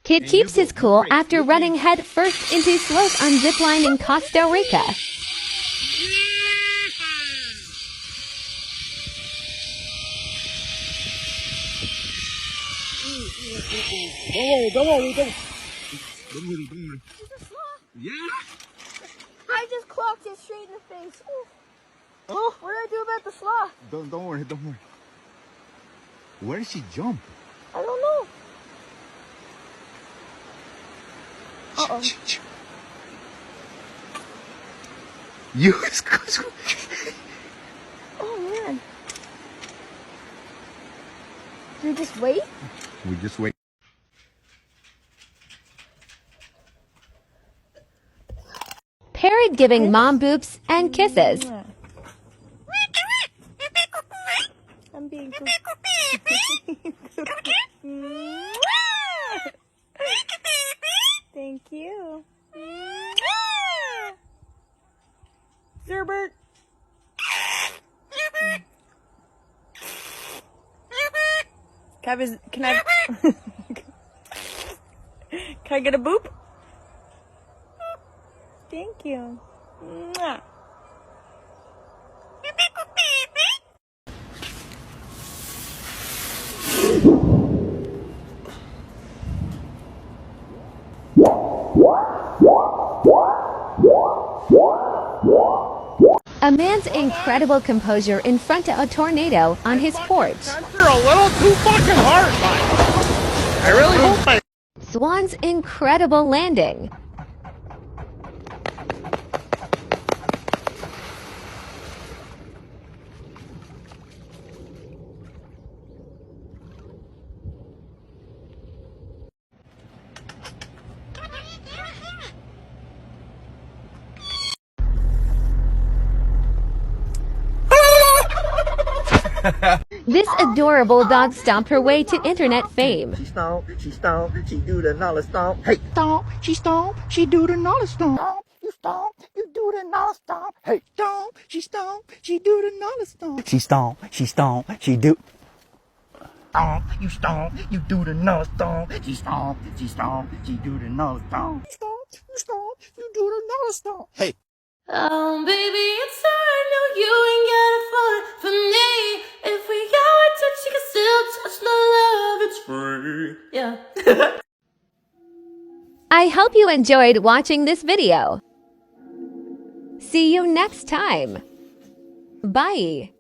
Kid keeps his cool after running head first into Sloth on zipline in Costa Rica. Don't worry. Don't worry. Yeah. I just clocked it straight in the face. Ooh. Oh. What do I do about the sloth? Don't worry. Where did she jump? I don't know. Uh-oh. You. Oh, man. Do we just wait? We just wait. Parrot giving mom boops and kisses. I'm being Thank you. Zerbert. Can I get a boop? Thank you. Mwah. A man's incredible composure in front of a tornado on his porch. You're a little too fucking hard, Mike. I really hope I... Swan's incredible landing. This adorable dog stomped her way to internet fame. She stomp, she do the nollie stomp. Hey, stomp, she do the nollie stomp. Stomp, you do the nollie stomp. Hey, stomp, she do the nollie stomp. She stomp, she do. Stomp, you do the nollie stomp. She stomp, she do the nollie stomp. Stomp, you do the nollie stomp. Hey. Oh, baby, it's hard. No, you ain't got it fun for me. If we got touch, you can still touch my love. It's free. Yeah. I hope you enjoyed watching this video. See you next time. Bye.